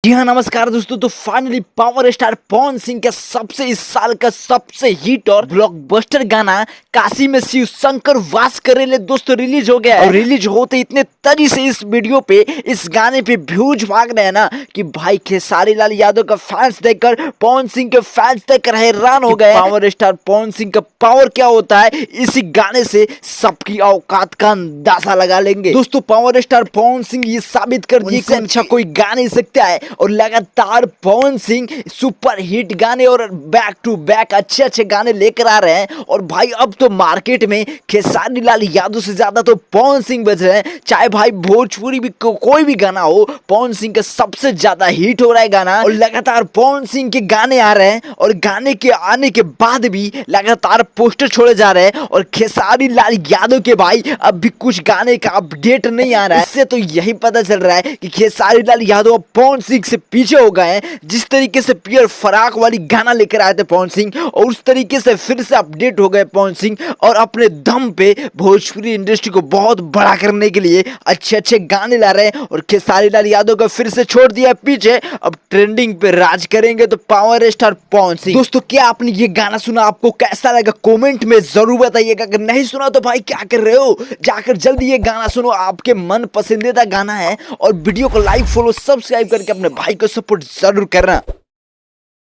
जी हाँ, नमस्कार दोस्तों। तो finally power star Pawan Singh का सबसे इस साल का सबसे हिट और ब्लॉकबस्टर गाना काशी में शिव शंकर वास करेले दोस्तों रिलीज हो गया है। और रिलीज होते इतने तेजी से इस वीडियो पे इस गाने पे व्यूज भाग रहे हैं ना कि भाई खेसारी लाल यादव का फैंस देखकर पवन सिंह के फैंस देखकर हैरान हो गए। पावर स्टार पवन सिंह का पावर क्या होता है इसी गाने से सबकी औकात का अंदाजा लगा लेंगे दोस्तों। पावर स्टार पवन सिंह ये साबित कर दिए कि अच्छा कोई गा नहीं सकता है। और लगातार पवन सिंह सुपर हिट गाने और बैक टू बैक अच्छे अच्छे गाने लेकर आ रहे हैं। और भाई अब तो मार्केट में खेसारी लाल यादव से ज्यादा तो पवन सिंह बज रहे हैं। चाहे भाई भोजपुरी भी कोई भी गाना हो, पवन सिंह का सबसे ज्यादा हिट हो रहा है गाना। और लगातार पवन सिंह के गाने आ रहे हैं और गाने के आने के बाद भी लगातार पोस्टर छोड़े जा रहे हैं। और खेसारी लाल यादव के भाई अब भी कुछ गाने का अपडेट नहीं आ रहा है। इससे तो यही पता चल रहा है कि खेसारी लाल यादव पवन सिंह से पीछे हो गए हैं। जिस तरीके से पियर फराक वाली गाना लेकर आए थे पवन सिंह, और उस तरीके से फिर से अपडेट हो गए पवन सिंह और अपने दम पे भोजपुरी इंडस्ट्री को बहुत बड़ा करने के लिए अच्छे अच्छे गाने ला रहे हैं। और खेसारी लाल यादव को फिर से छोड़ दिया पीछे, अब ट्रेंडिंग पे राज करेंगे तो पावर स्टार पवन सिंह। दोस्तों क्या आपने ये गाना सुना, आपको कैसा लगा कमेंट में जरूर बताइएगा। अगर नहीं सुना तो भाई क्या कर रहे हो, जाकर जल्दी ये गाना सुनो, आपके मन पसंदीदा गाना है। और वीडियो को लाइक फॉलो सब्सक्राइब करके अपने भाई को सपोर्ट जरूर करना।